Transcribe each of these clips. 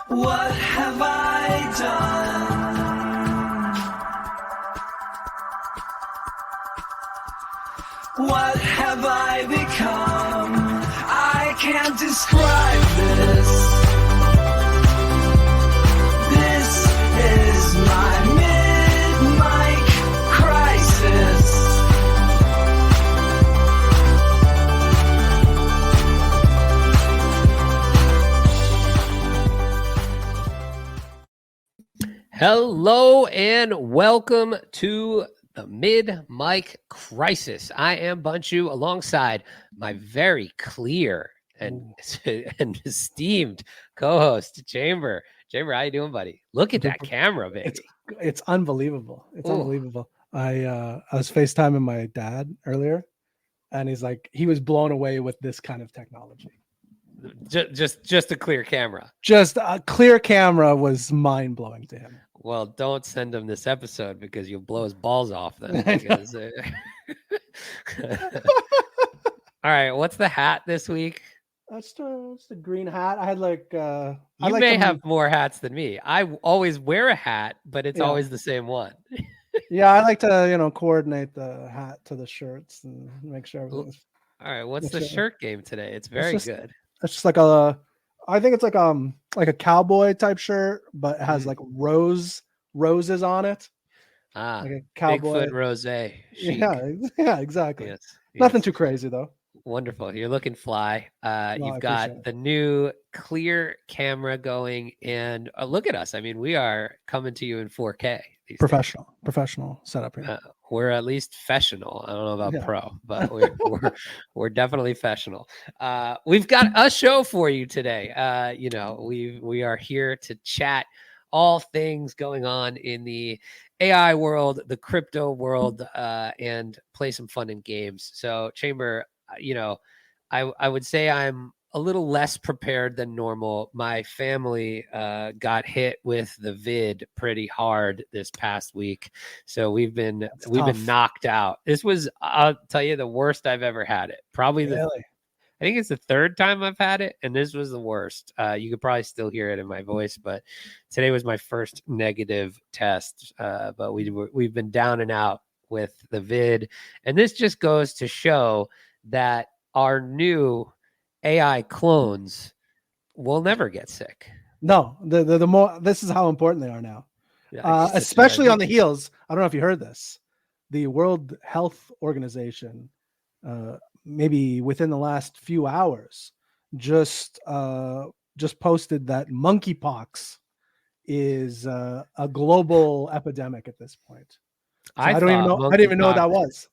What have I done? What have I become? I can't describe this. This is my mid-mic crisis. Hello and welcome to the Mid-Mic Crisis. I am Bunchu alongside my very clear and esteemed co-host, Chamber. Chamber, how you doing, buddy? Look at that camera, baby. It's unbelievable. It's unbelievable. I was FaceTiming my dad earlier, and he was blown away with this kind of technology. Just a clear camera. Just a clear camera was mind-blowing to him. Well, don't send him this episode because you'll blow his balls off then. Because, all right, what's the hat this week? That's the green hat. I had you may have more hats than me. I always wear a hat, but it's always the same one. Yeah, I like to coordinate the hat to the shirts and make sure everything's. All right, what's the shirt game today? It's very good. It's just I think it's like a cowboy type shirt, but it has like roses on it. Like a cowboy Bigfoot rose. Yeah, exactly. Yes. Nothing too crazy though. Wonderful. You're looking fly. You've got the new clear camera going, and look at us. I mean, we are coming to you in 4K. Professional setup here. We're at least professional. I don't know about pro, but we're definitely professional. We've got a show for you today. We are here to chat all things going on in the AI world, the crypto world, and play some fun in games. So, Chamber, I would say I'm a little less prepared than normal. My family got hit with the vid pretty hard this past week, so we've been knocked out. This was, I'll tell you, the worst I've ever had it. Probably I think it's the third time I've had it, and this was the worst. You could probably still hear it in my voice, but today was my first negative test. But we've been down and out with the vid, and this just goes to show that our new AI clones will never get sick. No, the more, this is how important they are now. Yeah, especially on the heels. I don't know if you heard this. The World Health Organization, maybe within the last few hours, just posted that monkeypox is a global epidemic at this point. So I didn't even know what that was.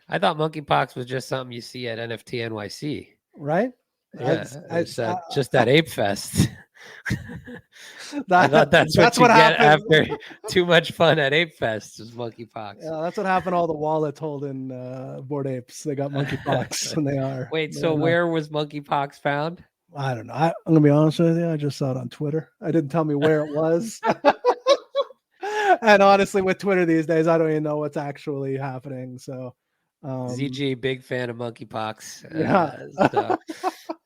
I thought monkeypox was just something you see at NFT NYC. Right? Yeah, it's just that Ape Fest. I thought that's what you get after too much fun at Ape Fest is monkeypox. Yeah, that's what happened to all the wallets holding Bored Apes. They got monkeypox and they are. Wait, so where was monkeypox found? I don't know. I'm going to be honest with you. I just saw it on Twitter. I didn't tell me where it was. And honestly, with Twitter these days, I don't even know what's actually happening. So ZG, big fan of monkeypox. Yeah. So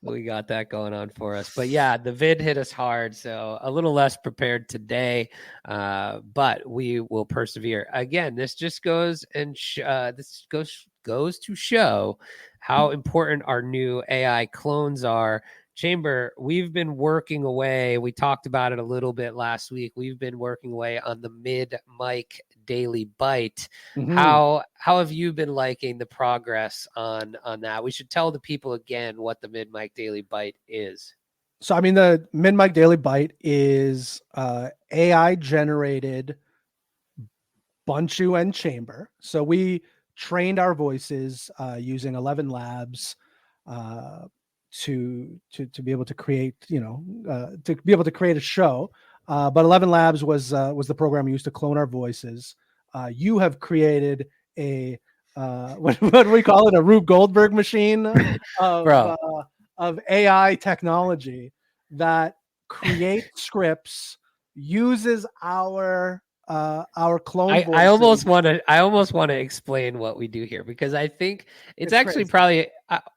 we got that going on for us. But yeah, the vid hit us hard, so a little less prepared today, but we will persevere. Again, this just goes and goes to show how important our new AI clones are. Chamber, we've been working away. We talked about it a little bit last week. We've been working away on the Mid-Mic Daily Bite. Mm-hmm. How have you been liking the progress on that? We should tell the people again what the Mid-Mic Daily Bite is. So, I mean, the Mid-Mic Daily Bite is AI generated Bunchu and Chamber. So we trained our voices using 11 labs to be able to create, to be able to create a show. But 11 Labs was the program used to clone our voices. You have created a what do we call it? A Rube Goldberg machine of AI technology that creates scripts, uses our clone voices. I almost want to explain what we do here, because I think it's actually crazy.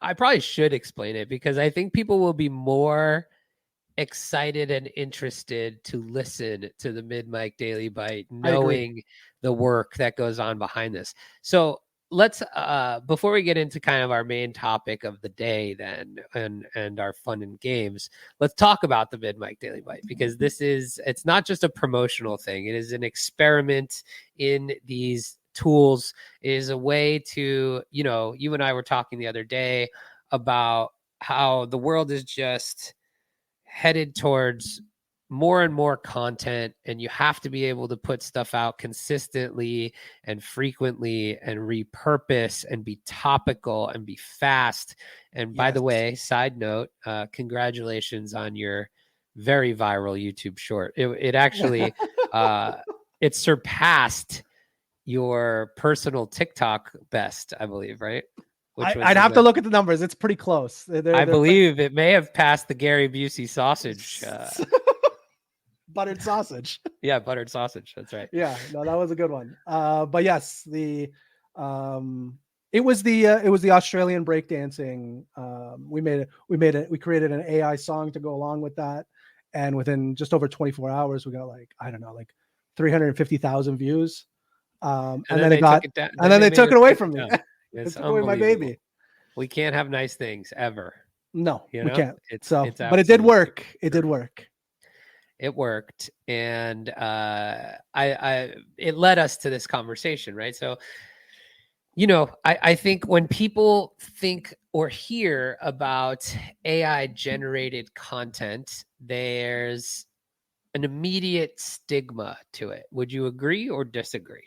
I probably should explain it, because I think people will be more excited and interested to listen to the Mid-Mic Daily Bite, I agree. knowing the work that goes on behind this. So let's before we get into kind of our main topic of the day then and our fun and games, let's talk about the Mid-Mic Daily Bite, because it's not just a promotional thing. It is an experiment in these tools. It is a way to, you know, you and I were talking the other day about how the world is just headed towards more and more content, and you have to be able to put stuff out consistently and frequently and repurpose and be topical and be fast. And by the way, side note, congratulations on your very viral YouTube short. It actually it surpassed your personal TikTok best, I believe, right? I'd have to look at the numbers. It's pretty close. I believe it may have passed the Gary Busey sausage. Buttered sausage. Yeah, buttered sausage. That's right. Yeah, no, that was a good one. But yes, it was the Australian breakdancing. We created an AI song to go along with that, and within just over 24 hours, we got like 350,000 views. And then they took it away from me. They took away my baby. We can't have nice things ever. No, you we know? can't. It's but it did work. It did work. It worked, and it led us to this conversation, right? So, you know, I think when people think or hear about AI generated content, there's an immediate stigma to it. Would you agree or disagree?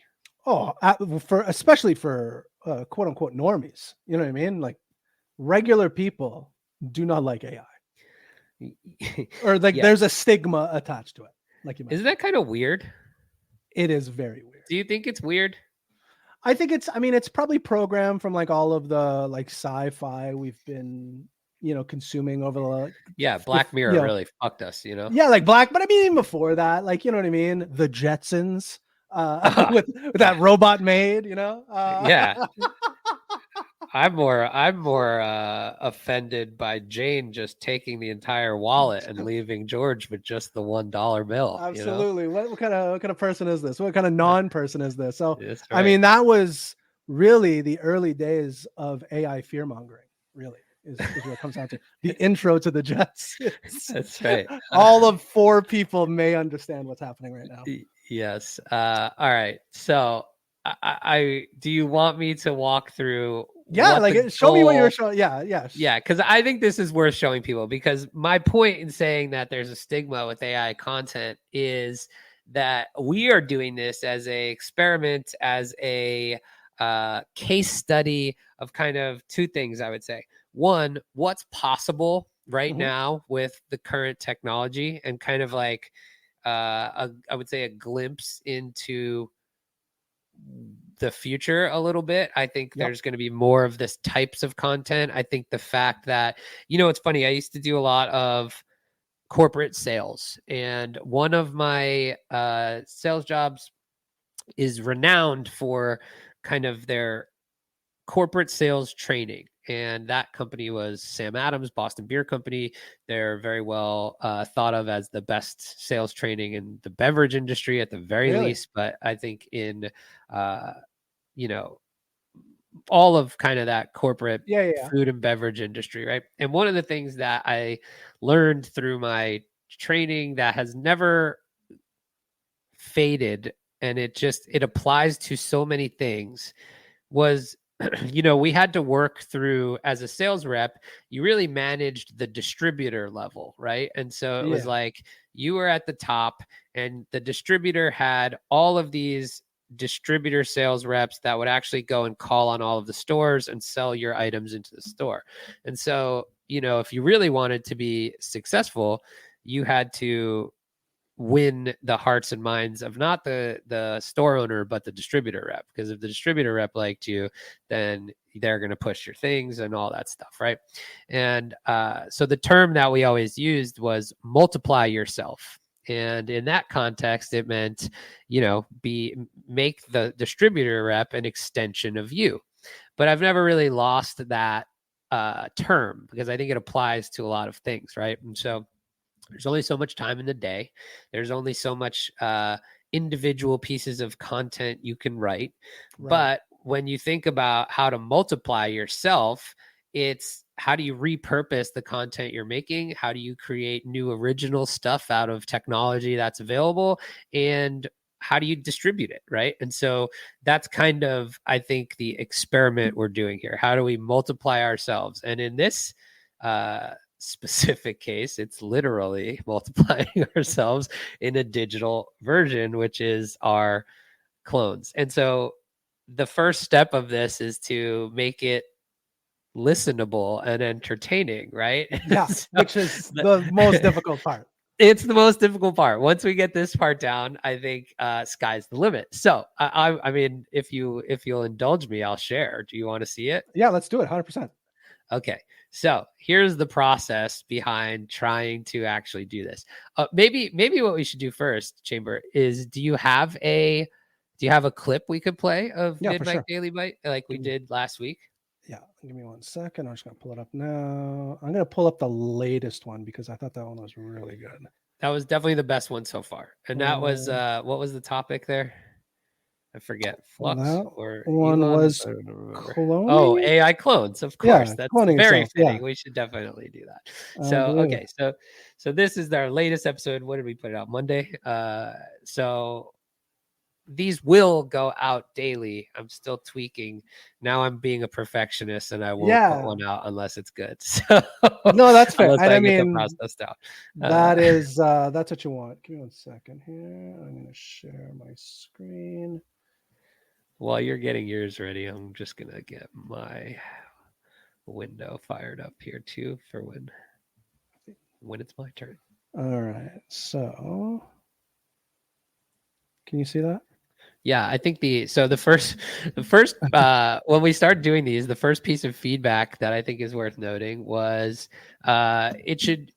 Oh, especially for quote unquote normies, you know what I mean? Like regular people do not like AI, or like there's a stigma attached to it. Like you mentioned. Isn't that kind of weird? It is very weird. Do you think it's weird? I think it's probably programmed from like all of the like sci-fi we've been, consuming over the Black Mirror really fucked us, Yeah, like but I mean even before that, like, you know what I mean? The Jetsons. With that robot maid, Yeah. I'm more offended by Jane just taking the entire wallet and leaving George with just the $1 bill. Absolutely. What kind of person is this? What kind of non-person is this? So right. I mean, that was really the early days of AI fear mongering, really. Is what it comes down to. The intro to the Jets. That's right. All of 4 people may understand what's happening right now. Yes. All right. So I do you want me to walk through? Yeah, like show me what you're showing. Yeah. Because I think this is worth showing people, because my point in saying that there's a stigma with AI content is that we are doing this as a experiment, as a case study of kind of 2 things, I would say. One, what's possible right now with the current technology, and kind of like I would say a glimpse into the future a little bit. I think there's going to be more of this types of content. I think the fact that, it's funny. I used to do a lot of corporate sales, and one of my sales jobs is renowned for kind of their corporate sales training. And that company was Sam Adams, Boston Beer Company. They're very well thought of as the best sales training in the beverage industry at the very least. But I think in, all of kind of that corporate food and beverage industry, right? And one of the things that I learned through my training that has never faded, and it applies to so many things, was we had to work through, as a sales rep, you really managed the distributor level, right? And so it was like you were at the top, and the distributor had all of these distributor sales reps that would actually go and call on all of the stores and sell your items into the store. And so, if you really wanted to be successful, you had to win the hearts and minds of not the store owner, but the distributor rep. Because if the distributor rep liked you, then they're going to push your things and all that stuff, right? And so the term that we always used was multiply yourself. And in that context, it meant, make the distributor rep an extension of you. But I've never really lost that term, because I think it applies to a lot of things, right? And so There's only so much time in the day. There's only so much individual pieces of content you can write. Right. But when you think about how to multiply yourself, it's how do you repurpose the content you're making? How do you create new original stuff out of technology that's available? And how do you distribute it, right? And so that's kind of, I think, the experiment we're doing here. How do we multiply ourselves? And in this specific case, it's literally multiplying ourselves in a digital version, which is our clones. And so the first step of this is to make it listenable and entertaining, right? Yeah, So which is the most difficult part. it's the most difficult part. Once we get this part down, I think sky's the limit. So I mean, if you'll indulge me, I'll share. Do you want to see it? Yeah, let's do it. 100%. Okay. So here's the process behind trying to actually do this. Maybe what we should do first, Chamber, is do you have a clip we could play of Yeah, for Mid-Mike sure. Daily Bite like we did last week? Yeah, give me 1 second. I'm just gonna pull it up now. I'm gonna pull up the latest one because I thought that one was really good. That was definitely the best one so far. And that was what was the topic there? I forget. Flux that or one Elon? was I don't remember. cloning? Oh, AI clones. Of course. Yeah, That's cloning very itself, fitting. yeah. We should definitely do that. I So believe okay, it. so this is our latest episode. What did we put it out? Monday. So these will go out daily. I'm still tweaking. Now I'm being a perfectionist and I won't Yeah. put one out unless it's good. So No, that's fair. unless And I I get the mean, process down. that is that's what you want. Give me 1 second here. I'm gonna share my screen. While you're getting yours ready, I'm just gonna get my window fired up here too for when it's my turn. All right. So can you see that? Yeah, I think the first when we start doing these, the first piece of feedback that I think is worth noting was it should,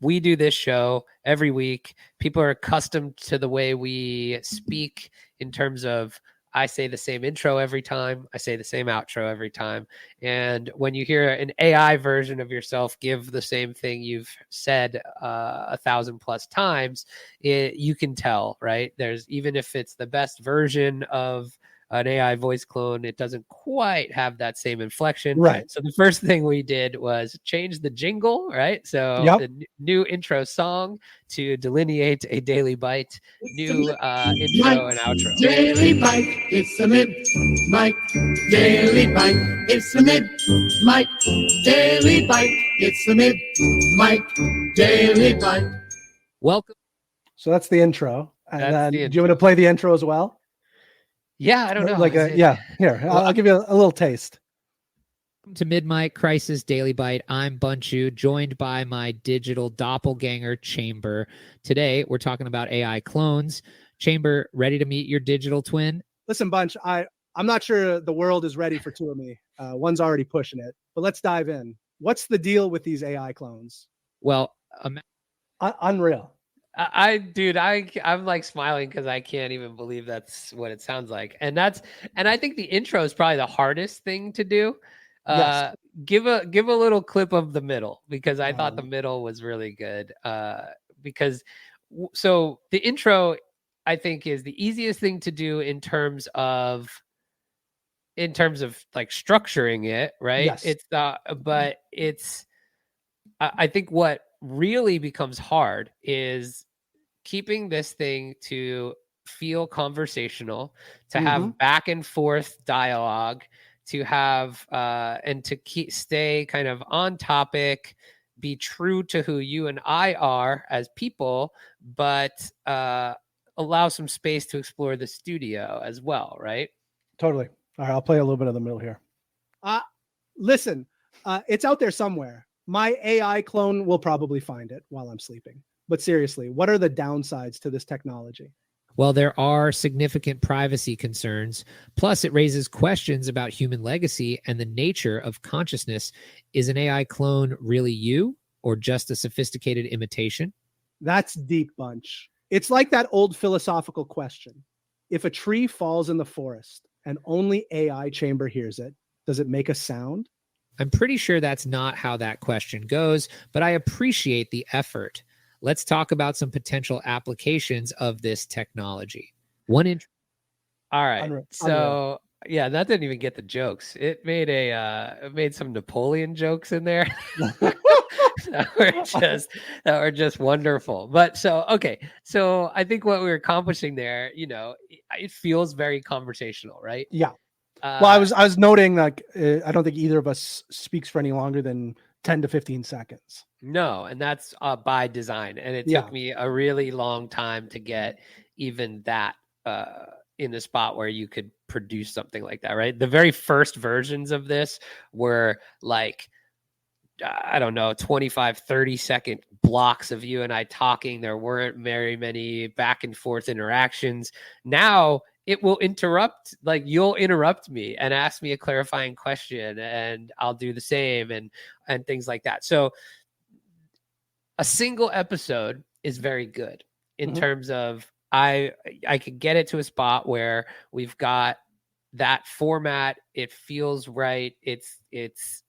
we do this show every week. People are accustomed to the way we speak in terms of I say the same intro every time. I say the same outro every time. And when you hear an AI version of yourself give the same thing you've said 1,000+ times, you can tell, right? There's, even if it's the best version of an AI voice clone, it doesn't quite have that same inflection. Right. So the first thing we did was change the jingle, right? So Yep. the new intro song to delineate a daily bite, new intro and outro. Daily Bite, it's the Mid-Mike Daily Bite, it's the Mid-Mike Daily Bite, it's the Mid-Mike Daily Bite. Welcome. So that's the intro. And That's then the do you want to play the intro as well? Yeah, I don't know. Like yeah, here. I'll give you a little taste. Welcome to Mid-Mike Crisis Daily Bite. I'm Bunchu, joined by my digital doppelganger, Chamber. Today, we're talking about AI clones. Chamber, ready to meet your digital twin? Listen, Bunch, I'm not sure the world is ready for two of me. One's already pushing it, but let's dive in. What's the deal with these AI clones? Well, Unreal. I'm like smiling because I can't even believe that's what it sounds like. And I think the intro is probably the hardest thing to do. Yes. Give a little clip of the middle, because I thought the middle was really good. So the intro, I think, is the easiest thing to do in terms of like structuring it, right? Yes. I think what really becomes hard is keeping this thing to feel conversational, to have back and forth dialogue, to have and to stay kind of on topic, be true to who you and I are as people, but allow some space to explore the studio as well, right? Totally. All right, I'll play a little bit of the middle here. Listen, it's out there somewhere. My AI clone will probably find it while I'm sleeping. But seriously, what are the downsides to this technology? well, there are significant privacy concerns. Plus, it raises questions about human legacy and the nature of consciousness. Is an AI clone really you, or just a sophisticated imitation? That's deep, Bunch. It's like that old philosophical question. If a tree falls in the forest and only AI Chamber hears it, does it make a sound? I'm pretty sure that's not how that question goes, but I appreciate the effort. Let's talk about some potential applications of this technology. All right. Unreal. So yeah, that didn't even get the jokes. It made some Napoleon jokes in there that were just wonderful. But so okay, so I think what we're accomplishing there, it feels very conversational, right? Yeah. Well, I was noting, like, I don't think either of us speaks for any longer than 10 to 15 seconds. No, and that's by design. And it took me a really long time to get even that in the spot where you could produce something like that, right? The very first versions of this were like, I don't know, 25, 30-second blocks of you and I talking. There weren't very many back and forth interactions. Now it will interrupt, like you'll interrupt me and ask me a clarifying question and I'll do the same and things like that. So a single episode is very good in terms of I could get it to a spot where we've got that format. It feels right. It's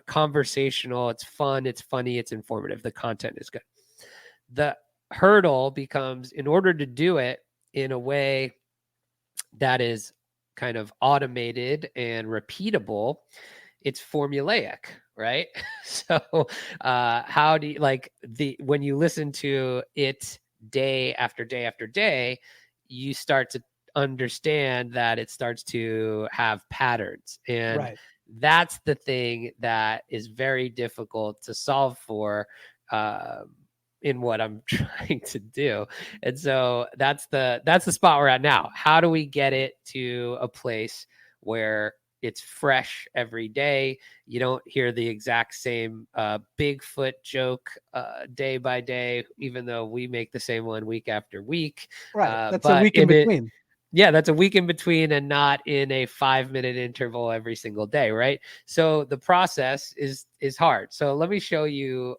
conversational. It's fun. It's funny. It's informative. The content is good. The hurdle becomes, in order to do it in a way that is kind of automated and repeatable, it's formulaic, right? So how do you when you listen to it day after day after day, you start to understand that it starts to have patterns. And that's the thing that is very difficult to solve for in what I'm trying to do. And so that's the spot we're at now. How do we get it to a place where it's fresh every day? You don't hear the exact same Bigfoot joke day by day, even though we make the same one week after week. Right. That's a week in between. Yeah, that's a week in between and not in a 5-minute interval every single day, right? So the process is hard. So let me show you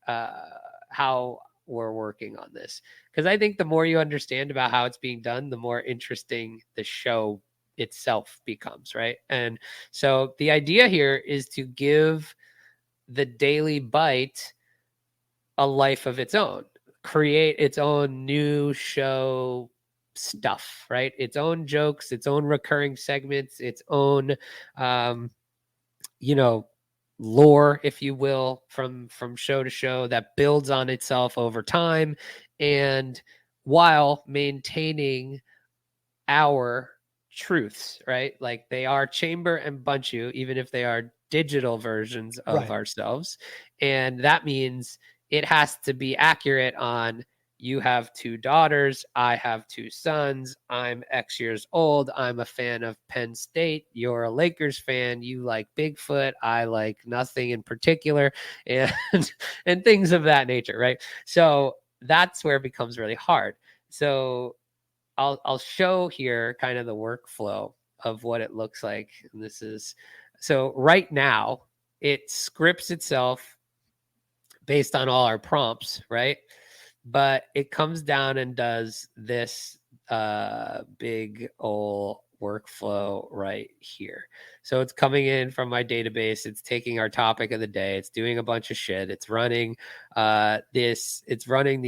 how we're working on this. Because I think the more you understand about how it's being done, the more interesting the show itself becomes, right? And so the idea here is to give the Daily Bite a life of its own, create its own new show stuff, right? Its own jokes, its own recurring segments, its own lore, if you will, from show to show that builds on itself over time, and while maintaining our truths, right? Like they are Chamber and Bunchu, even if they are digital versions of ourselves. And that means it has to be accurate on, you have 2 daughters, I have 2 sons, I'm X years old, I'm a fan of Penn State, you're a Lakers fan, you like Bigfoot, I like nothing in particular, and things of that nature, right? So that's where it becomes really hard. So I'll show here kind of the workflow of what it looks like. And this is, so right now it scripts itself based on all our prompts, right? But it comes down and does this big old workflow right here. So it's coming in from my database. It's taking our topic of the day. It's doing a bunch of shit. It's running it's running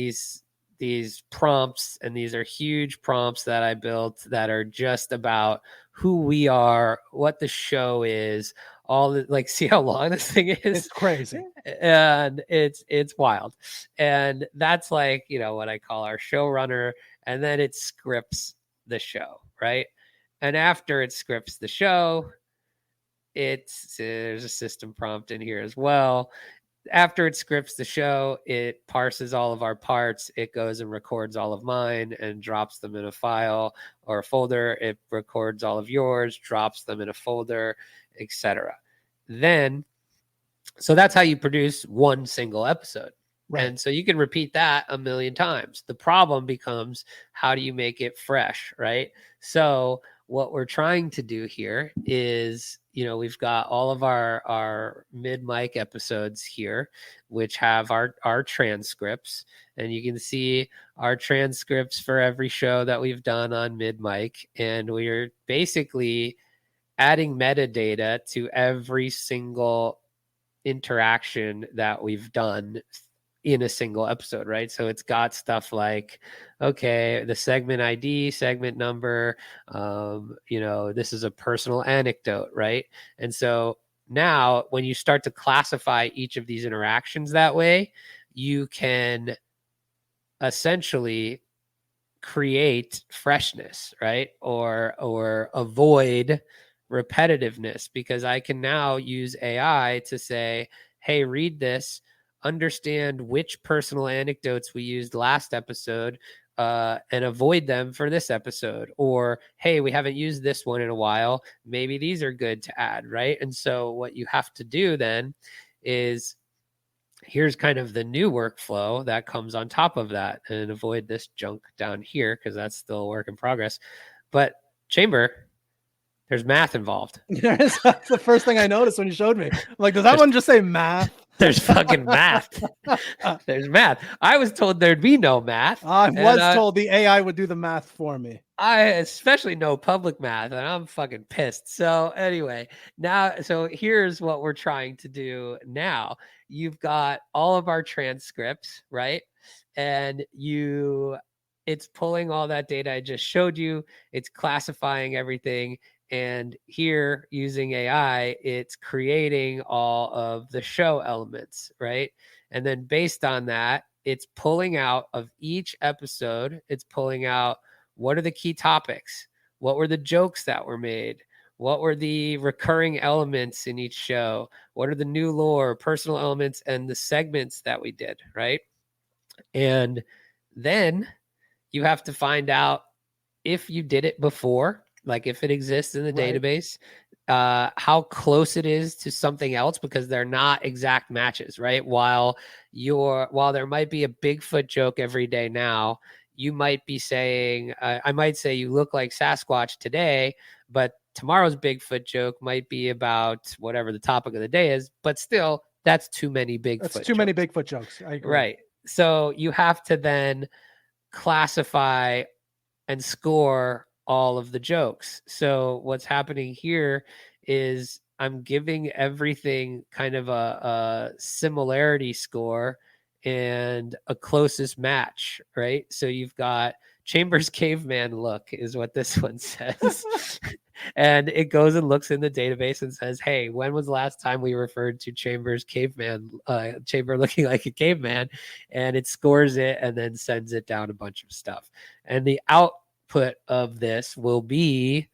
these prompts, and these are huge prompts that I built that are just about who we are, what the show is, all the, like, see how long this thing is? It's crazy. And it's wild. And that's like, what I call our showrunner. And then it scripts the show, right? And after it scripts the show, there's a system prompt in here as well. After it scripts the show, it parses all of our parts. It goes and records all of mine and drops them in a file or a folder. It records all of yours, drops them in a folder, etc. Then, so that's how you produce one single episode. Right. And so you can repeat that a million times. The problem becomes, how do you make it fresh, right? So what we're trying to do here is, we've got all of our mid-mic episodes here, which have our transcripts, and you can see our transcripts for every show that we've done on mid-mic. And we're basically adding metadata to every single interaction that we've done in a single episode, right? So it's got stuff like, okay, the segment ID, segment number, this is a personal anecdote, right? And so now when you start to classify each of these interactions that way, you can essentially create freshness, right? Or avoid repetitiveness, because I can now use AI to say, hey, read this, understand which personal anecdotes we used last episode, and avoid them for this episode. Or, hey, we haven't used this one in a while, maybe these are good to add, right? And so what you have to do then is, here's kind of the new workflow that comes on top of that, and avoid this junk down here because that's still a work in progress. But Chamber, there's math involved. That's the first thing I noticed when you showed me. I'm like, does that one just say math? There's fucking math. There's math. I was told there'd be no math. I was told the AI would do the math for me. I especially know public math, and I'm fucking pissed. So anyway, so here's what we're trying to do now. You've got all of our transcripts, right? And it's pulling all that data I just showed you. It's classifying everything. And here, using AI, it's creating all of the show elements, right? And then based on that, it's pulling out of each episode, it's pulling out, what are the key topics? What were the jokes that were made? What were the recurring elements in each show? What are the new lore, personal elements, and the segments that we did, right? And then you have to find out if you did it before, like if it exists in the database, how close it is to something else, because they're not exact matches, right? While there might be a Bigfoot joke every day now, you might be saying, I might say you look like Sasquatch today, but tomorrow's Bigfoot joke might be about whatever the topic of the day is, but still, that's too many Bigfoot jokes. That's too many Bigfoot jokes. I agree. Right. So you have to then classify and score all of the jokes. So what's happening here is I'm giving everything kind of a similarity score and a closest match, right? So you've got Chambers caveman look is what this one says. And it goes and looks in the database and says, hey, when was the last time we referred to Chambers caveman, Chamber looking like a caveman? And it scores it and then sends it down a bunch of stuff. And the output of this will be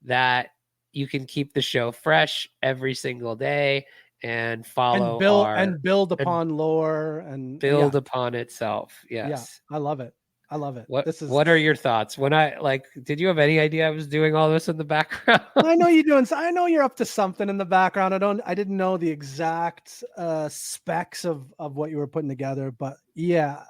that you can keep the show fresh every single day and follow and build upon lore and build upon itself. Yes. Yeah, I love it. I love it. What are your thoughts? Did you have any idea I was doing all this in the background? I know I know you're up to something in the background. I didn't know the exact specs of what you were putting together, but yeah,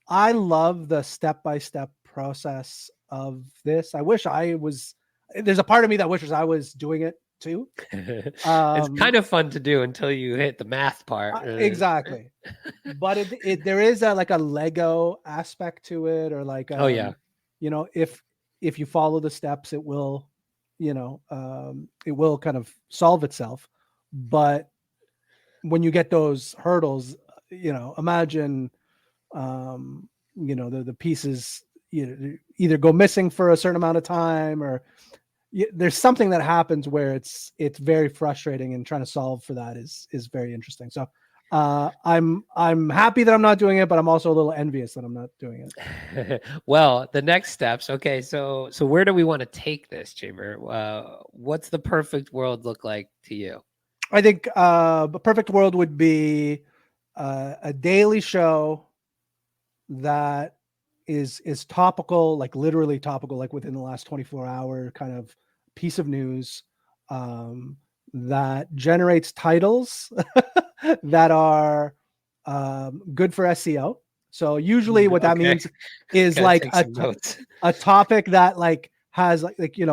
I love the step-by-step process of this. There's a part of me that wishes I was doing it too. It's kind of fun to do until you hit the math part. Exactly. But there is a Lego aspect to it, or if you follow the steps, it will, it will kind of solve itself. But when you get those hurdles, imagine, the pieces either go missing for a certain amount of time, or there's something that happens where it's very frustrating, and trying to solve for that is very interesting. So I'm happy that I'm not doing it, but I'm also a little envious that I'm not doing it. Well, the next steps. Okay, so where do we want to take this, Chamber? What's the perfect world look like to you? I think the perfect world would be a daily show that is topical, like literally topical, like within the last 24-hour kind of piece of news, that generates titles that are good for SEO. So usually what that means is like a topic that has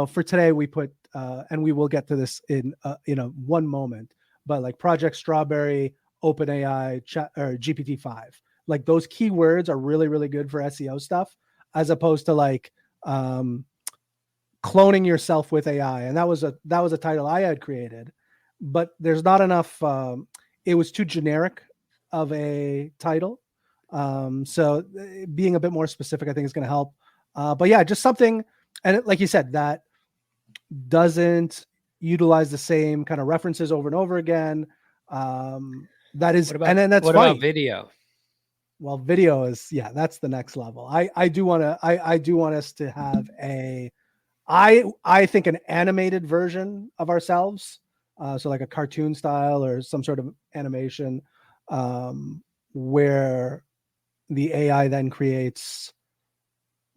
for today we put and we will get to this in one moment, but like Project Strawberry, OpenAI, or GPT-5. Like those keywords are really, really good for SEO stuff, as opposed to cloning yourself with AI, and that was a title I had created, but there's not enough. It was too generic of a title, so being a bit more specific, I think, is going to help. But yeah, just something, and like you said, that doesn't utilize the same kind of references over and over again. That is, and then that's what funny. about video? Well, video is, yeah, that's the next level. I do want us to have I think an animated version of ourselves. So like a cartoon style or some sort of animation, where the AI then creates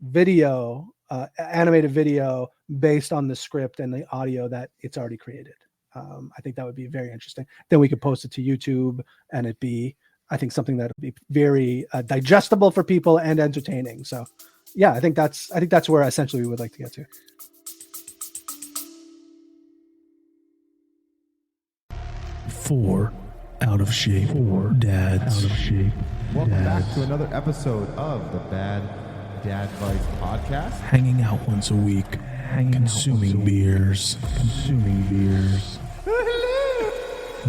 video, animated video based on the script and the audio that it's already created. I think that would be very interesting. Then we could post it to YouTube, and it'd be, I think, something that would be very digestible for people and entertaining. So yeah, I think that's where essentially we would like to get to. Four out of shape. Four dads. Out of shape. Welcome back to another episode of the Bad Dad Advice Podcast. Hanging out once a week. Consuming beers.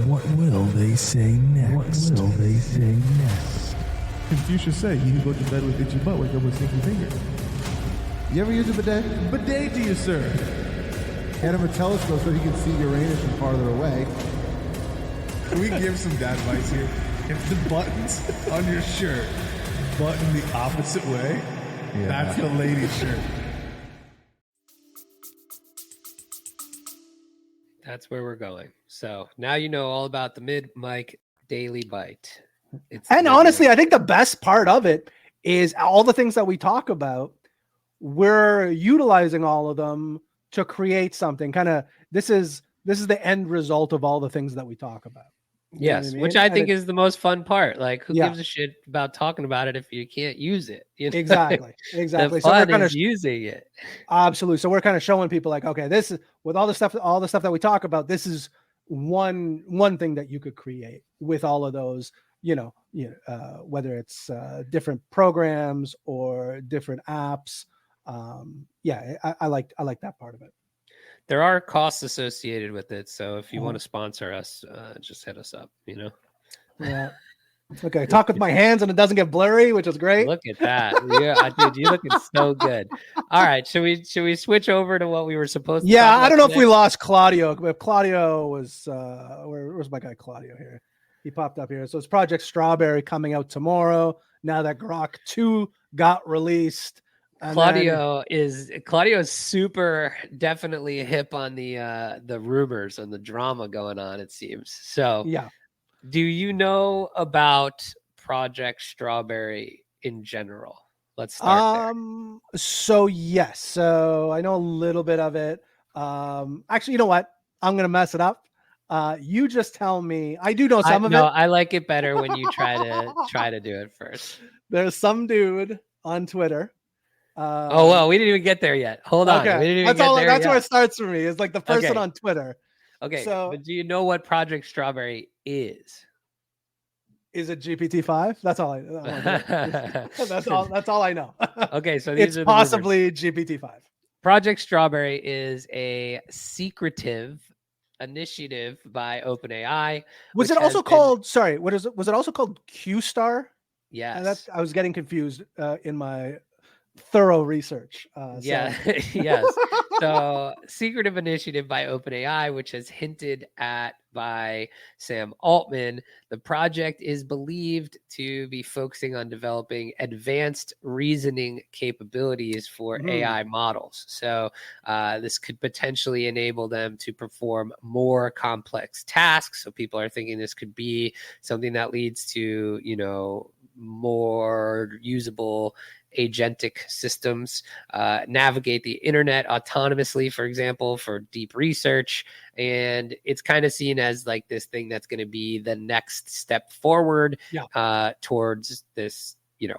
What will they say next? Confucius said, "You go to bed with itchy butt, wake up with stinky fingers." You ever use a bidet? Bidet to you, sir. Hand him a telescope so he can see Uranus from farther away. Can we give some dad advice here? If the buttons on your shirt button the opposite way, that's the lady's shirt. That's where we're going. So now you know all about the mid-mic daily bite. And honestly, I think the best part of it is all the things that we talk about, we're utilizing all of them to create something. Kind of, this is the end result of all the things that we talk about. You know what I mean? Which I think is the most fun part. Like, who gives a shit about talking about it if you can't use it? You know? Exactly. The fun is using it. Absolutely. So we're kind of showing people like, okay, this is, with all the stuff that we talk about, this is one thing that you could create with all of those, whether it's different programs or different apps. I like that part of it. There are costs associated with it, so if you want to sponsor us, just hit us up. Yeah. Okay. Talk with my hands and it doesn't get blurry, which is great. Look at that. Yeah, dude, you're looking so good. All right, should we switch over to what we were supposed to? Yeah, I don't know if we lost Claudio. But Claudio was where's my guy Claudio here? He popped up here. So it's Project Strawberry coming out tomorrow. Now that Grok 2 got released. Claudio is super definitely hip on the rumors and the drama going on, it seems. So yeah. Do you know about Project Strawberry in general? Let's start there. So yes. So I know a little bit of it. Actually, you know what? I'm gonna mess it up. You just tell me. I do know some of it. No, I like it better when you try to do it first. There's some dude on Twitter. We didn't even get there yet. Hold on. Okay. That's where it starts for me. It's like the person on Twitter. Okay. So, but do you know what Project Strawberry is? Is it GPT-5? That's all I know. That's all I know. Okay, so it's possibly GPT-5. Project Strawberry is a secretive initiative by OpenAI. Was it also called? Sorry, what is it? Was it also called Q-Star? Yes. I was getting confused in my thorough research. Yes. So secretive initiative by OpenAI, which has hinted at by Sam Altman. The project is believed to be focusing on developing advanced reasoning capabilities for AI models. So this could potentially enable them to perform more complex tasks. So people are thinking this could be something that leads to, more usable agentic systems, navigate the internet autonomously, for example, for deep research. And it's kind of seen as like this thing that's going to be the next step forward towards this,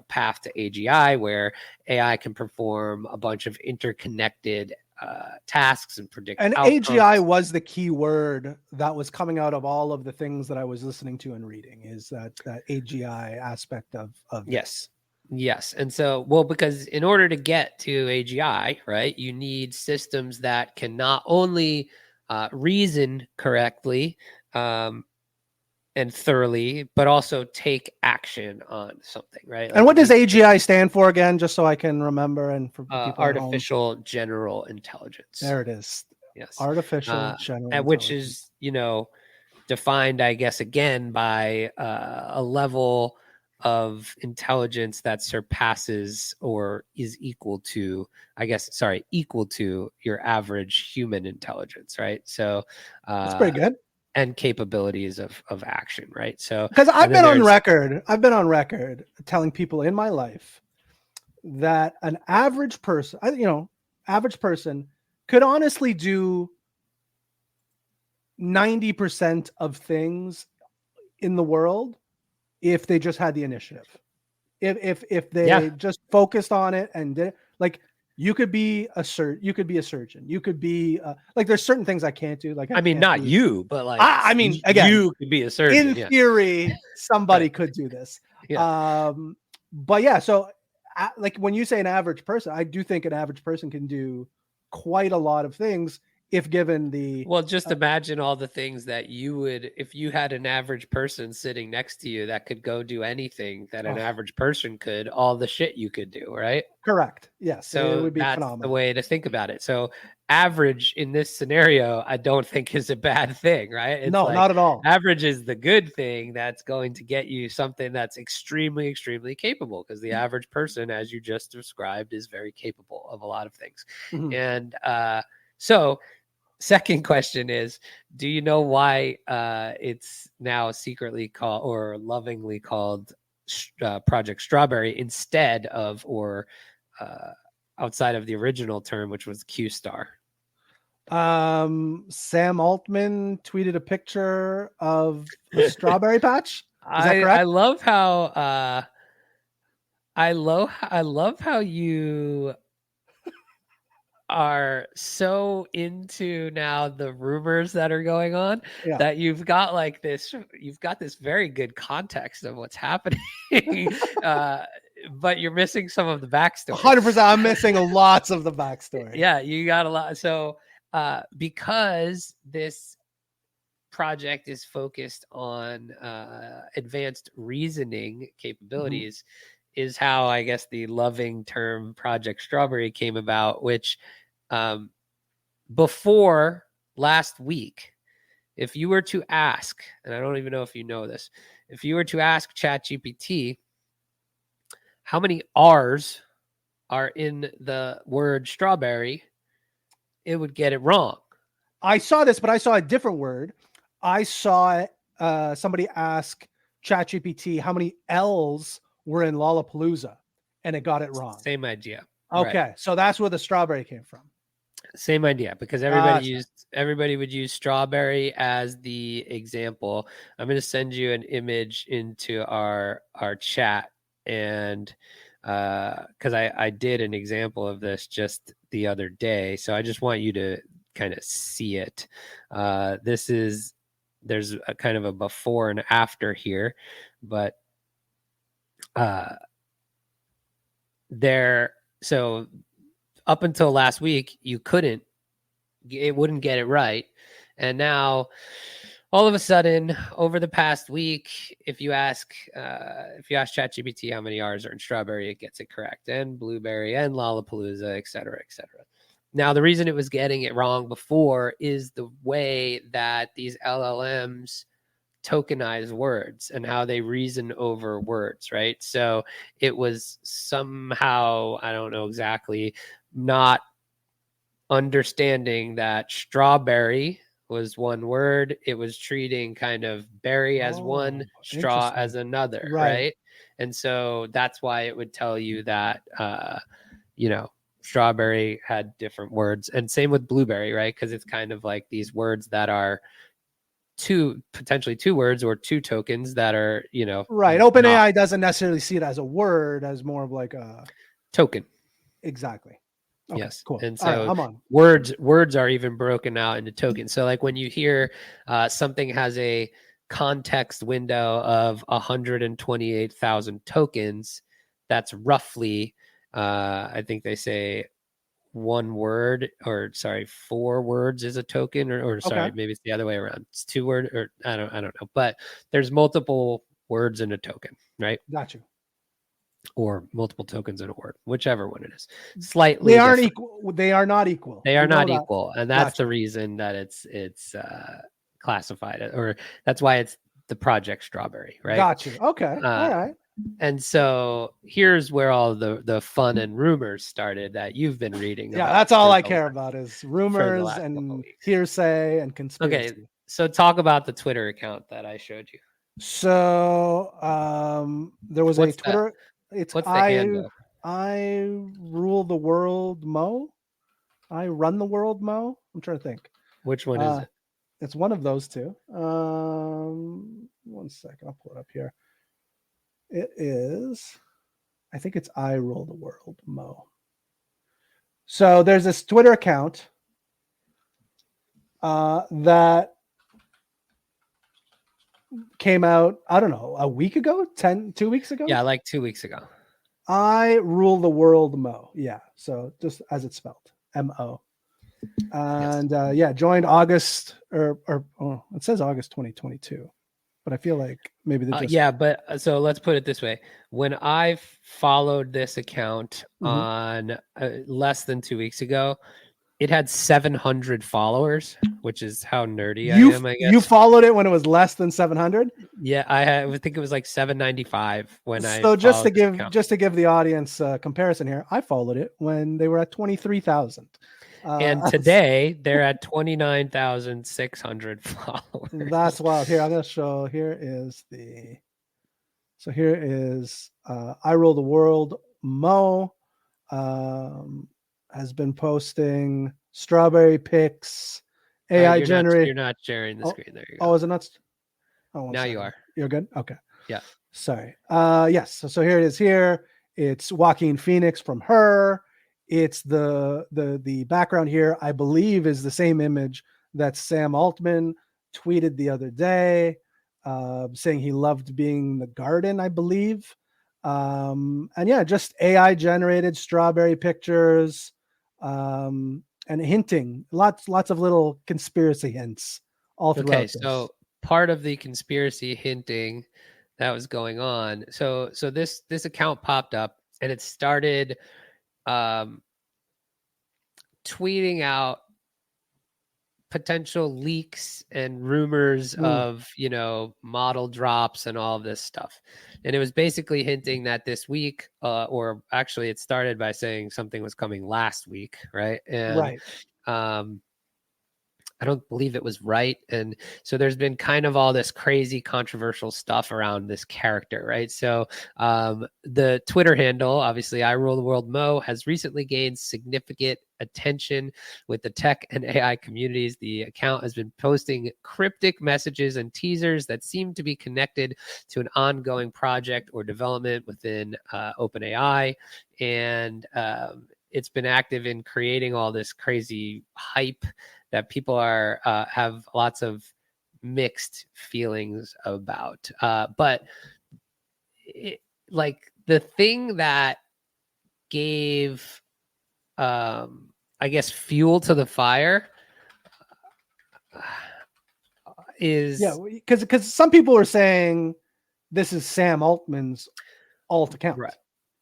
path to AGI, where AI can perform a bunch of interconnected tasks and predict outcomes. AGI was the key word that was coming out of all of the things that I was listening to and reading, is that AGI aspect of yes. Yes. And so, well, because in order to get to AGI, right, you need systems that can not only reason correctly and thoroughly, but also take action on something, right? And what it does needs AGI stand for again, just so I can remember, and for the people at home? artificial general intelligence. There it is. Yes. Artificial general and which intelligence. is, defined, I guess, again by a level of intelligence that surpasses or is equal to, equal to your average human intelligence, right? So That's pretty good. and capabilities of action, right? So Because I've and then been on there's- record telling people in my life that an average person, average person could honestly do 90% of things in the world if they just had the initiative. If they just focused on it and did, like, you could be a surgeon, you could be like, there's certain things I can't do. Like, I mean, not you, but like, I mean, again, you could be a surgeon. in theory, somebody could do this. Yeah. But yeah, so like when you say an average person, I do think an average person can do quite a lot of things if given the. Well, just imagine all the things that you would, if you had an average person sitting next to you that could go do anything that an average person could, all the shit you could do, right? Correct. Yes. So it would be that's phenomenal. the way to think about it. So average in this scenario, I don't think is a bad thing, right? It's no, not at all. Average is the good thing that's going to get you something that's extremely, extremely capable, because the average person, as you just described, is very capable of a lot of things. Mhm. And so second question is, do you know why it's now secretly called or lovingly called Project Strawberry instead of or outside of the original term, which was Q-Star? Sam Altman tweeted a picture of a strawberry patch. Is that correct? I love how I love how you are so into now the rumors that are going on that you've got this very good context of what's happening. But you're missing some of the backstory. 100%. I'm missing lots of the backstory. Yeah, you got a lot. So because this project is focused on advanced reasoning capabilities, is how I guess the loving term Project Strawberry came about, which before last week, if you were to ask, and I don't even know if you know this, if you were to ask ChatGPT how many R's are in the word strawberry, it would get it wrong. I saw this, but I saw a different word. I saw somebody ask ChatGPT how many L's were in Lollapalooza, and it got it wrong. Same idea. Okay, right. So that's where the strawberry came from. Same idea, because everybody would use strawberry as the example. I'm going to send you an image into our chat, and because I did an example of this just the other day, so I just want you to kind of see it. There's a kind of a before and after here, but so up until last week, it wouldn't get it right. And now all of a sudden, over the past week, if you ask ChatGPT how many R's are in strawberry, it gets it correct, and blueberry and Lollapalooza, et cetera, et cetera. Now, the reason it was getting it wrong before is the way that these LLMs tokenize words and how they reason over words, right? So it was somehow, I don't know exactly, not understanding that strawberry was one word. It was treating kind of berry as one, straw as another, right? And so that's why it would tell you that, strawberry had different words, and same with blueberry, right? Because it's kind of like these words that are potentially two words or two tokens that are, right. OpenAI doesn't necessarily see it as a word, as more of like a token. Exactly. Okay, yes. Cool. And so I'm on. words are even broken out into tokens. So like when you hear something has a context window of 128,000 tokens, that's roughly, I think they say 1 word, or sorry, 4 words is a token, or sorry, Okay. maybe it's the other way around. It's 2 word, or I don't know, but there's multiple words in a token, right? Got you. Or multiple tokens in a word, whichever one it is. Slightly They aren't different. equal. They are not equal. They are We know not that. equal, and that's Gotcha. the reason that it's classified, or that's why it's the Project Strawberry, right? Got you. Okay. All right. And so here's where all the fun and rumors started that you've been reading. Yeah, about that's all for I the care last- about is for the rumors last couple and weeks. hearsay and conspiracy. Okay, so talk about the Twitter account that I showed you. So there was What's a Twitter. It's What's the handle? I rule the world, Mo. I run the world, Mo. I'm trying to think. Which one is it? It's one of those two. 1 second, I'll pull it up here. It is, I think it's I rule the world, Mo. So there's this Twitter account that came out, I don't know, a week ago, 2 weeks ago. Yeah, like 2 weeks ago. I rule the world, Mo. Yeah. So just as it's spelled, M-O. And joined August or it says August 2022, but I feel like maybe they just but so let's put it this way. When I followed this account on less than 2 weeks ago, it had 700 followers, which is how nerdy I am, I guess. You followed it when it was less than 700? Yeah, I think it was like 795 when I So just to followed give the audience a comparison here, I followed it when they were at 23,000. and today they're at 29,600 followers. That's wild. Here, I'm going to show. Here is I Rule the World. Mo has been posting strawberry pics, AI generated. You're not sharing the screen. There you go. Oh, is it not? Oh, now you are. You're good. Okay. Yeah. Sorry. Yes. So here it is. Here it's Joaquin Phoenix from Her. It's the background here, I believe, is the same image that Sam Altman tweeted the other day, saying he loved being in the garden, I believe. And yeah, just AI generated strawberry pictures, and hinting lots of little conspiracy hints all throughout. Okay, so part of the conspiracy hinting that was going on. So this account popped up and it started tweeting out potential leaks and rumors of, model drops and all of this stuff. And it was basically hinting that this week, or actually it started by saying something was coming last week, right? And I don't believe it was right. And so there's been kind of all this crazy controversial stuff around this character, right? So the Twitter handle, obviously, I Rule the World Mo, has recently gained significant attention with the tech and AI communities. The account has been posting cryptic messages and teasers that seem to be connected to an ongoing project or development within OpenAI. And it's been active in creating all this crazy hype that people are have lots of mixed feelings about. But the thing that gave, I guess, fuel to the fire is because some people are saying this is Sam Altman's alt account.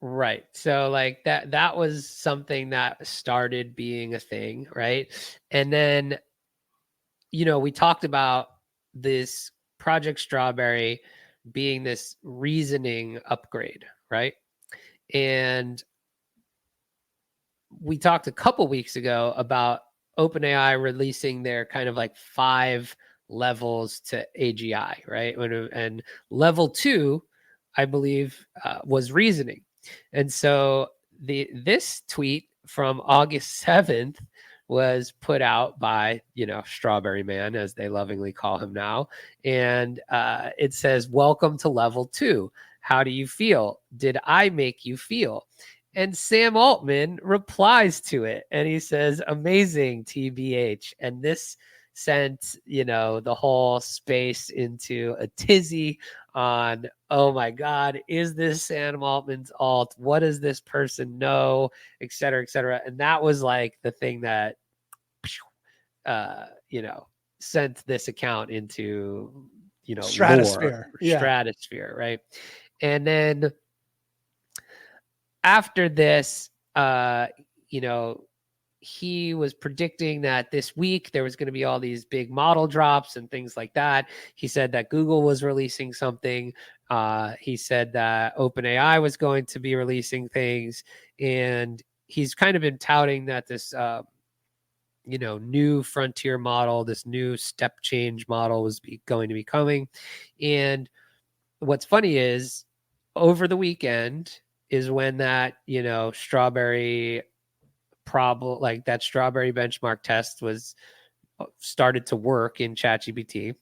Right. So that was something that started being a thing, right? And then, we talked about this Project Strawberry being this reasoning upgrade, right? And we talked a couple weeks ago about OpenAI releasing their kind of 5 levels to AGI, right? And level 2, I believe, was reasoning. And so this tweet from August 7th was put out by, Strawberry Man, as they lovingly call him now. And it says, "Welcome to level 2. How do you feel? Did I make you feel?" And Sam Altman replies to it and he says, "Amazing, TBH." And this sent, the whole space into a tizzy on, oh my God, is this Sam Altman's alt? What does this person know? Et cetera, et cetera. And that was like the thing that, sent this account into, Stratosphere. lore, stratosphere, right? And then after this, he was predicting that this week there was going to be all these big model drops and things like that. He said that Google was releasing something. He said that OpenAI was going to be releasing things. And he's kind of been touting that this, new frontier model, this new step change model was going to be coming. And what's funny is over the weekend is when that, strawberry problem, like that strawberry benchmark test was started to work in ChatGPT. I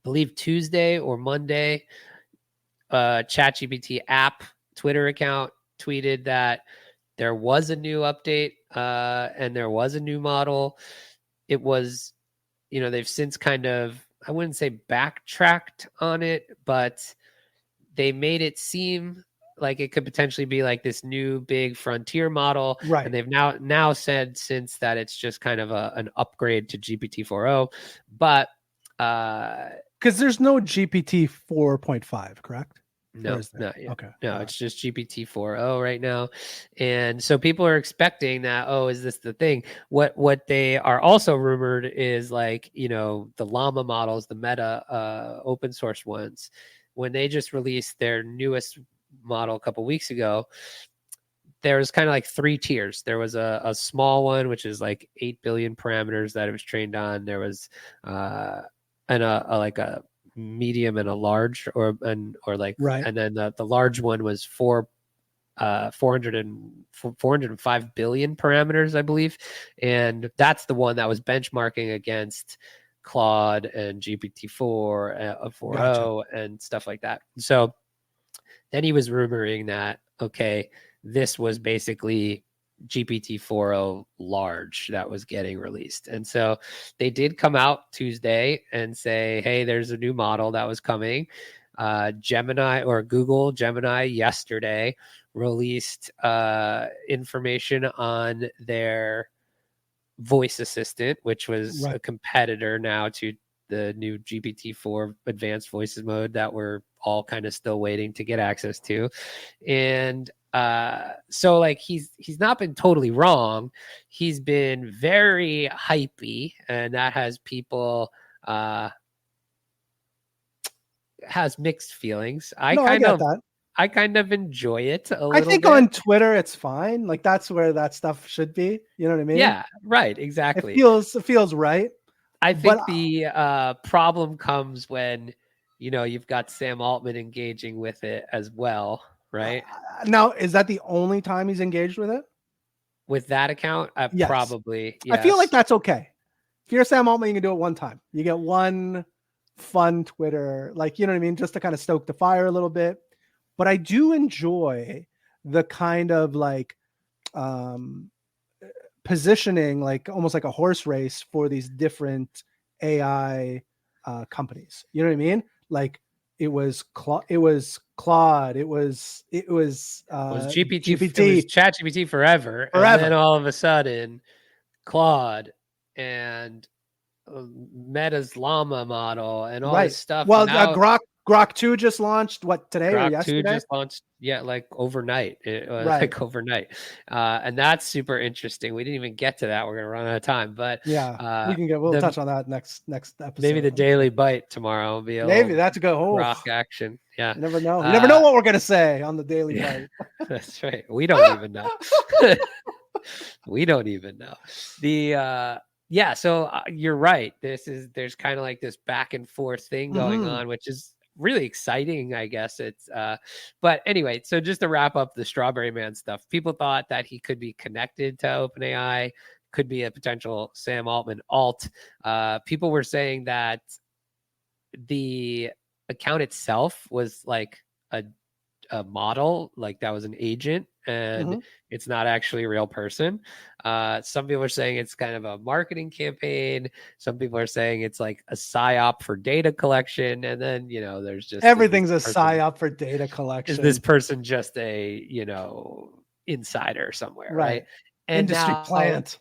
believe Tuesday or Monday, ChatGPT app Twitter account tweeted that there was a new update and there was a new model. It was, they've since kind of, I wouldn't say backtracked on it, but they made it seem like it could potentially be like this new big frontier model. Right. And they've now said since that it's just kind of an upgrade to GPT-4o. But because there's no GPT 4.5, correct? No, not yet. Okay. No, it's just GPT-4o right now. And so people are expecting that, is this the thing? What they are also rumored is like, the Llama models, the Meta open source ones, when they just released their newest model a couple weeks ago, there was kind of like 3 tiers. There was a small one, which is like 8 billion parameters that it was trained on. There was and a medium and a large, right. And then the large one was 405 billion parameters, I believe, and that's the one that was benchmarking against Claude and GPT-4 4o and stuff like that. So then he was rumoring that this was basically GPT-4o large that was getting released. And so they did come out Tuesday and say, hey, there's a new model that was coming. Google Gemini yesterday released information on their voice assistant, which was a competitor now to the new GPT-4 advanced voices mode that we're all kind of still waiting to get access to. And so like he's not been totally wrong. He's been very hypey, and that has people has mixed feelings. I kind of enjoy it a little bit. I think on Twitter it's fine. Like that's where that stuff should be. You know what I mean? Yeah, right. Exactly. It feels right. I think the problem comes when you've got Sam Altman engaging with it as well. Right. Now, is that the only time he's engaged with it? With that account? Yes. Probably. Yes. I feel like that's okay. If you're Sam Altman, you can do it one time. You get one fun Twitter, like, you know what I mean? Just to kind of stoke the fire a little bit. But I do enjoy the kind of like positioning, like almost like a horse race for these different AI companies. You know what I mean? Like, it was Claude. It was GPT. It was ChatGPT forever. And then all of a sudden, Claude and Meta's Llama model and all this stuff. Well, Grok 2 just launched today or yesterday? Grok 2 just launched, like overnight. Like overnight. And that's super interesting. We didn't even get to that. We're gonna run out of time, but we'll touch on that next episode. Maybe the Daily Bite tomorrow will be that's a good Grok action. Yeah. You never know. You never know what we're gonna say on the Daily Bite. That's right. We don't even know. We don't even know. So you're right. There's kind of like this back and forth thing going on, which is really exciting, I guess. It's but anyway, so just to wrap up the Strawberry Man stuff, people thought that he could be connected to OpenAI, could be a potential Sam Altman alt. People were saying that the account itself was like a model, like that was an agent, and it's not actually a real person. Some people are saying it's kind of a marketing campaign. Some people are saying it's like a psyop for data collection. And then, there's just everything's a psyop for data collection. Is this person just a, insider somewhere, right? And industry now, plant.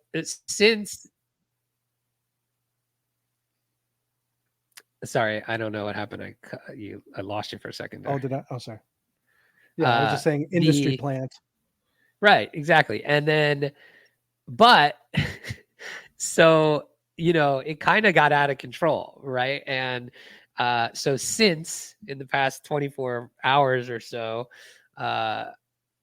Sorry, I don't know what happened. I lost you for a second there. Oh, did I? Oh, sorry. Yeah, I was just saying industry plant. Right, exactly. And then, but so, it kind of got out of control, right? And so since in the past 24 hours or so, the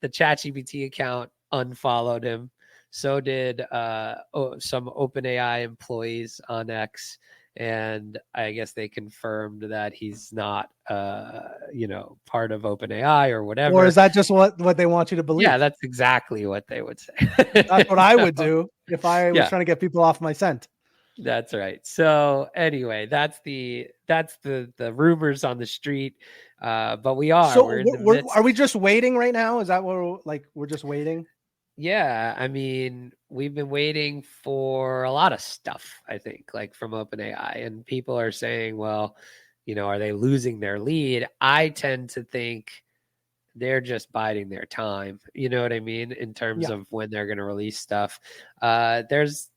ChatGPT account unfollowed him. So did some OpenAI employees on X. And I guess they confirmed that he's not, part of OpenAI or whatever. Or is that just what they want you to believe? Yeah, that's exactly what they would say. That's what I would do if I was trying to get people off my scent. That's right. So anyway, that's the rumors on the street. But we are. So are we just waiting right now? Is that what we're just waiting? Yeah, I mean, we've been waiting for a lot of stuff, I think, like from OpenAI, and people are saying, well, are they losing their lead? I tend to think they're just biding their time. You know what I mean? In terms of when they're going to release stuff. There's,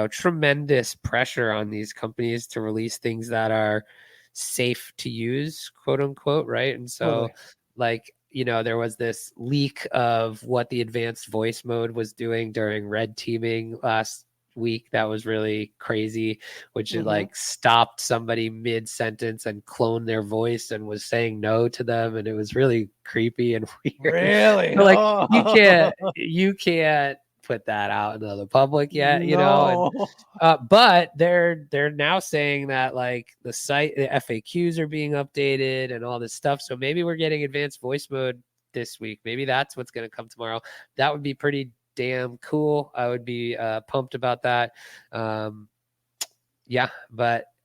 tremendous pressure on these companies to release things that are safe to use, quote unquote, right? And so there was this leak of what the advanced voice mode was doing during red teaming last week. That was really crazy, which it stopped somebody mid-sentence and cloned their voice and was saying no to them. And it was really creepy and weird. Really? You can't put that out into the public yet, but they're now saying that the site, the FAQs are being updated and all this stuff. So maybe we're getting advanced voice mode this week. Maybe that's what's going to come tomorrow. That would be pretty damn cool. I would be pumped about that. But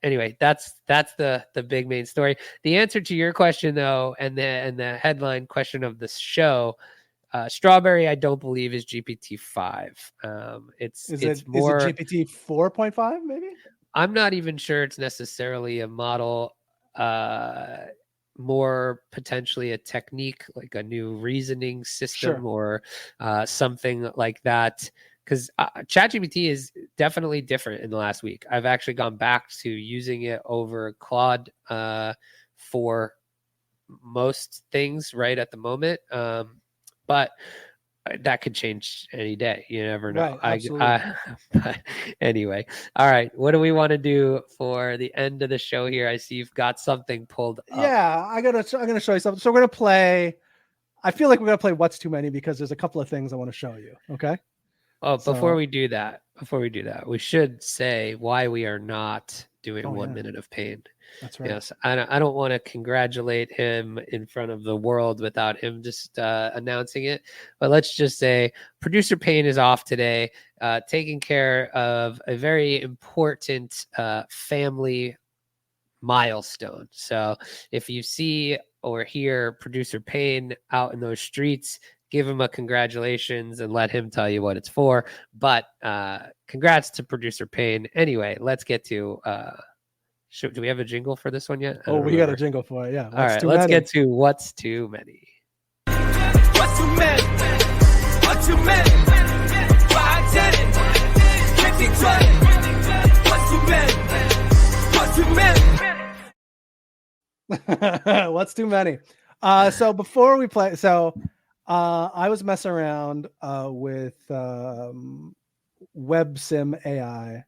anyway, that's the big main story. The answer to your question though, and the headline question of the show, Strawberry, I don't believe is GPT-5. Is it GPT 4.5 maybe? I'm not even sure it's necessarily a model, more potentially a technique, like a new reasoning system or something like that. Because ChatGPT is definitely different in the last week. I've actually gone back to using it over Claude for most things right at the moment. But that could change any day. You never know. But anyway, all right. What do we want to do for the end of the show here? I see you've got something pulled up. Yeah, I'm gonna show you something. So we're gonna play. I feel like we're gonna play What's Too Many because there's a couple of things I want to show you. Okay. Oh, before we do that, we should say why we are not doing 1 minute of pain. That's right. Yes, I don't want to congratulate him in front of the world without him just announcing it. But let's just say producer Payne is off today, taking care of a very important family milestone. So if you see or hear producer Payne out in those streets, give him a congratulations and let him tell you what it's for. But congrats to producer Payne. Anyway, let's get to do we have a jingle for this one yet? We got a jingle for it. Yeah. All right, let's get to What's Too Many. What's too many? What's too many? 5, 10, 15, 20. What's too many? What's too many? What's too many? So before we play, I was messing around with WebSim AI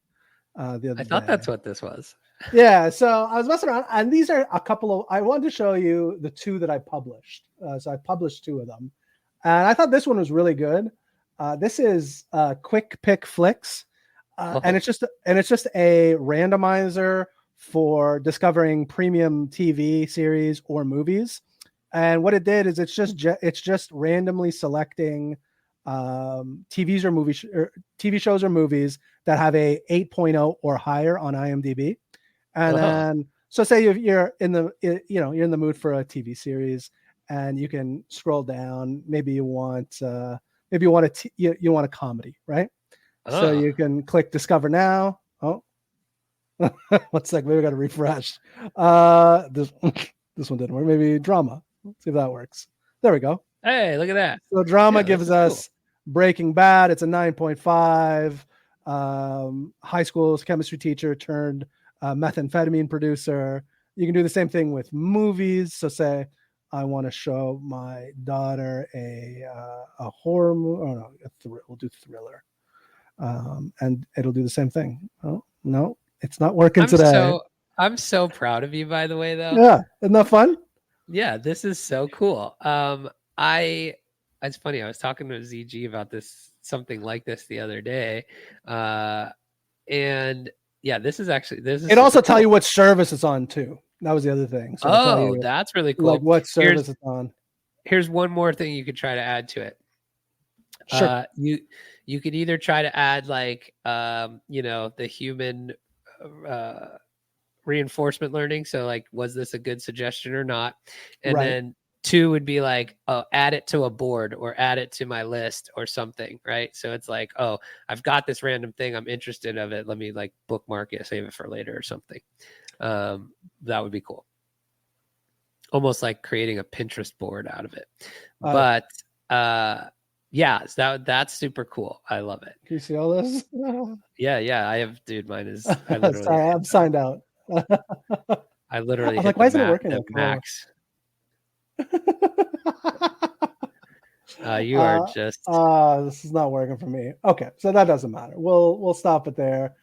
the other day. I thought that's what this was. Yeah, so I was messing around, and these are a couple of. I wanted to show you the two that I published. So I published 2 of them, and I thought this one was really good. This is Quick Pick Flicks, and it's just a randomizer for discovering premium TV series or movies. And what it did is it's just randomly selecting TV shows or movies that have a 8.0 or higher on IMDb. And then, so say you're in the mood for a TV series, and you can scroll down. Maybe you want you want a comedy, right? So you can click discover now. Oh, 1 second, maybe I got to refresh. This one didn't work. Maybe drama. Let's see if that works. There we go. Hey, look at that. So drama Yeah, gives that's us Breaking Bad. It's a 9.5. High school's chemistry teacher turned methamphetamine producer. You can do the same thing with movies. So say I want to show my daughter a horror movie. Oh no, we'll do thriller, and it'll do the same thing. Oh no, it's not working today. I'm so proud of you, by the way, though. Yeah, isn't that fun? Yeah, this is so cool. It's funny. I was talking to ZG about something like this the other day, and yeah, this is. It also tell you what service it's on too. That was the other thing. So that's really cool. Like what service it's on. Here's one more thing you could try to add to it. Sure. You could either try to add like the human reinforcement learning. So like, was this a good suggestion or not? And then 2 would be like, add it to a board or add it to my list or something, right? So it's like, I've got this random thing, I'm interested of it. Let me like bookmark it, save it for later or something. That would be cool. Almost like creating a Pinterest board out of it. But yeah, that's super cool. I love it. Can you see all this? Yeah. I have, dude, mine is. Sorry, I'm signed out. I literally. I'm like, why isn't it working? Max. You are just. This is not working for me. Okay, so that doesn't matter. We'll stop it there.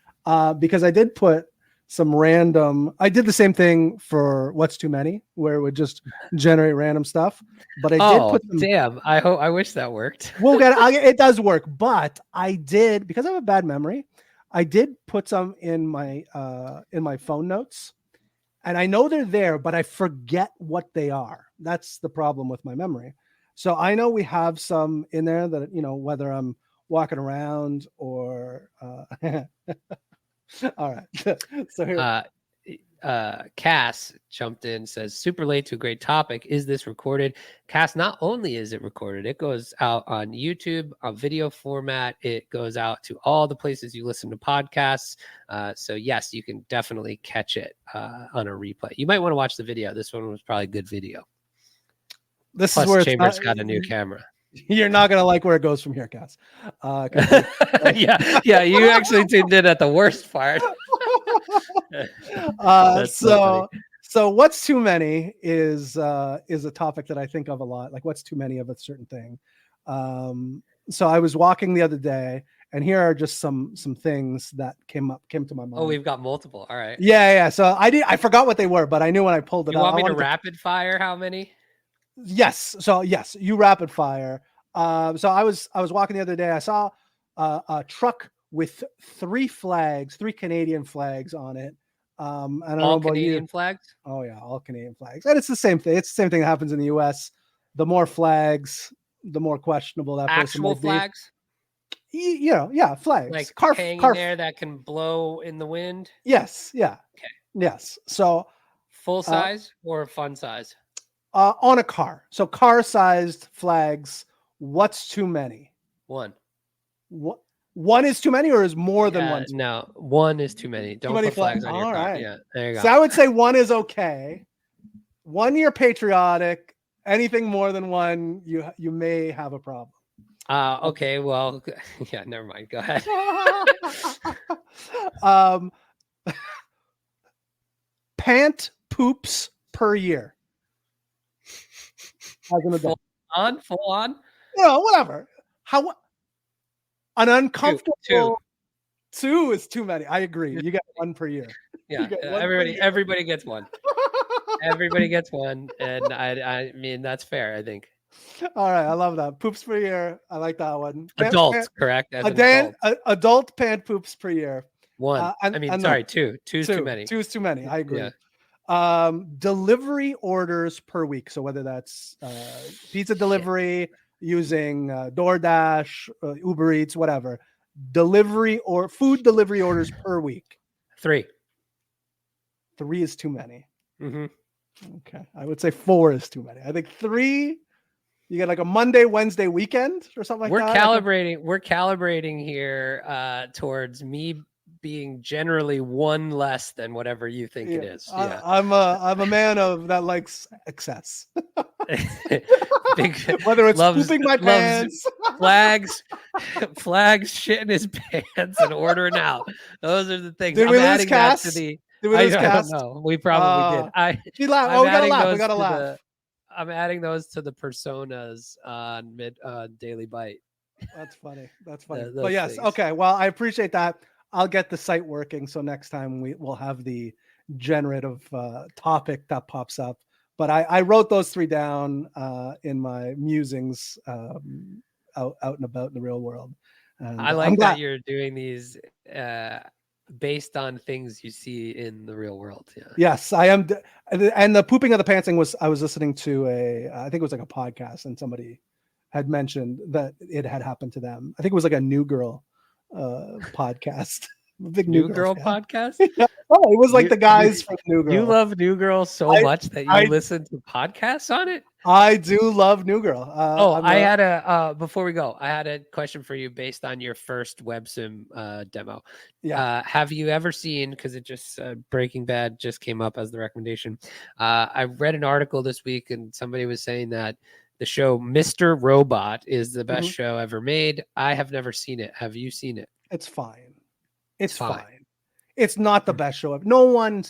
Because I did put some random. I did the same thing for What's Too Many, where it would just generate random stuff. But I did put some. Damn! I wish that worked. It does work, but I did, because I have a bad memory. I did put some in my phone notes, and I know they're there, but I forget what they are. That's the problem with my memory. So I know we have some in there that, whether I'm walking around or all right. So here. Cass jumped in, says, super late to a great topic. Is this recorded? Cass, not only is it recorded, it goes out on YouTube, on video format. It goes out to all the places you listen to podcasts. So yes, you can definitely catch it on a replay. You might want to watch the video. This one was probably good video. This Plus, is where Chambers got a new camera. You're not going to like where it goes from here, Cass. Yeah, you actually tuned in at the worst part. So what's too many is a topic that I think of a lot. Like, what's too many of a certain thing? So I was walking the other day, and here are just some things that came to my mind. Oh, we've got multiple. All right. Yeah. So I forgot what they were, but I knew when I pulled it up. You want me to rapid fire how many? Yes. So yes, you rapid fire. So I was walking the other day. I saw a truck with 3 Canadian flags on it. I don't know about Canadian flags. Oh yeah, all Canadian flags, and it's the same thing. It's the same thing that happens in the U.S. The more flags, the more questionable that actual flags. Yeah, flags like hanging there that can blow in the wind. Yes. Yeah. Okay. Yes. So full size or fun size? On a car. So car-sized flags. What's too many? 1. What? 1 is too many, or is more than 1? No, 1 is too many. Don't put flags on your car. Right. Yeah, there you go. So I would say 1 is okay. 1, you're patriotic. Anything more than 1, you may have a problem. Okay. Well, yeah. Never mind. Go ahead. Pant poops per year. As an adult. Full on. Whatever. How an uncomfortable 2 is too many. I agree. You get 1 per year. Yeah, everybody gets 1. Everybody gets 1, and I mean that's fair. I think. All right, I love that. Poops per year. I like that one. Correct? Adult pant poops per year. 1. Sorry, 2. 2's too many. 2 is too many. I agree. Yeah. Delivery orders per week. So whether that's pizza delivery using DoorDash, Uber Eats, whatever, delivery or food delivery orders per week. 3. 3 is too many. Mm-hmm. Okay. I would say 4 is too many. I think 3, you get like a Monday, Wednesday weekend or something like that. We're calibrating here towards me being generally 1 less than whatever you think it is. Yeah. I'm a man of that likes excess. Big, Whether it's pooping my pants, flags, shit in his pants, and ordering out. Those are the things. Did we lose Cass? Did we lose Cass? I don't know. We probably did. We gotta laugh. We gotta laugh. I'm adding those to the personas on Daily Bite. That's funny. That's funny. Those But yes, things. okay. Well, I appreciate that. I'll get the site working, so next time we'll have the generative topic that pops up. But I wrote those 3 down in my musings out and about in the real world. And I like that you're doing these based on things you see in the real world. Yeah. Yes, I am. And the pooping of the pantsing I was listening to I think it was like a podcast, and somebody had mentioned that it had happened to them. I think it was like a New Girl podcast. Big New Girl podcast? Yeah. Oh, it was like the guys from New Girl. You love New Girl so much that you listen to podcasts on it? I do love New Girl. I had a before we go, I had a question for you based on your first WebSim demo. Yeah. Have you ever seen, because it just Breaking Bad just came up as the recommendation. I read an article this week and somebody was saying that the show Mr. Robot is the best show ever made. I have never seen it. Have you seen it? It's fine. It's fine. It's not the best show ever. No one.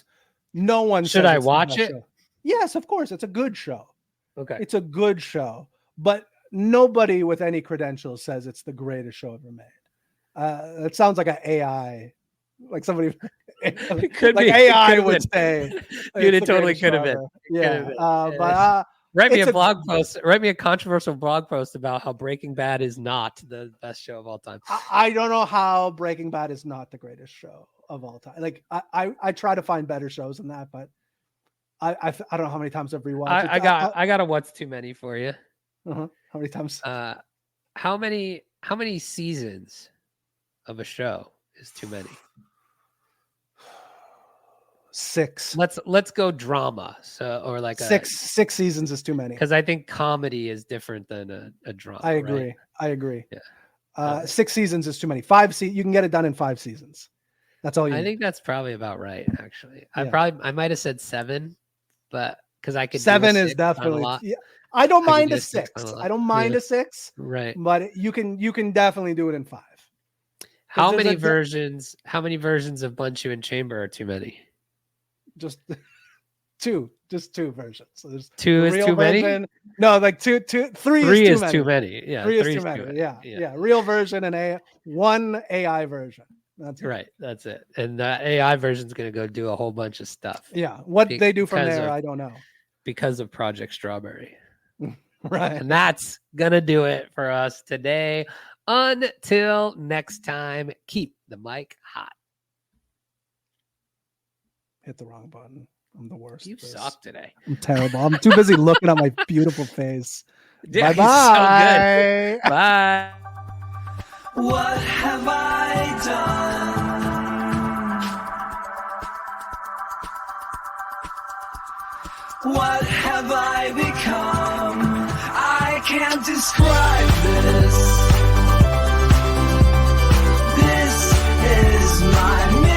Should I watch it? Show. Yes, of course. It's a good show. Okay. It's a good show, but nobody with any credentials says it's the greatest show ever made. It sounds like an AI, like somebody it could like be. AI it would say. Dude, it totally could have been. Yeah. But write me a blog post. Write me a controversial blog post about how Breaking Bad is not the best show of all time. I don't know how Breaking Bad is not the greatest show of all time. Like I try to find better shows than that, but I don't know how many times I've rewatched it. I got a what's too many for you. How many times? How many seasons of a show is too many? 6. Let's go drama. So or like 6 seasons is too many. Because I think comedy is different than a drama. I agree. Right? I agree. Yeah. 6 seasons is too many. 5 you can get it done in 5 seasons. That's all you need. think that's probably about right, actually. Yeah. I might have said 7, but because I could 7 is definitely. Yeah, I don't mind a 6. I don't mind a 6. Right. But you can definitely do it in 5. How many versions of Bunchu and Chamber are too many? Just 2 versions. So there's 2 is too many. No, like 3 is too many. Yeah, 3 is too many. Yeah. Real version and one AI version. That's right. That's it. And the AI version is going to go do a whole bunch of stuff. Yeah. What they do from there, I don't know. Because of Project Strawberry. Right. And that's going to do it for us today. Until next time, keep the mic hot. Hit the wrong button. I'm the worst. You suck today. I'm terrible. I'm too busy looking at my beautiful face. Yeah, bye-bye. So good. Bye. What have I done? What have I become? I can't describe this. This is my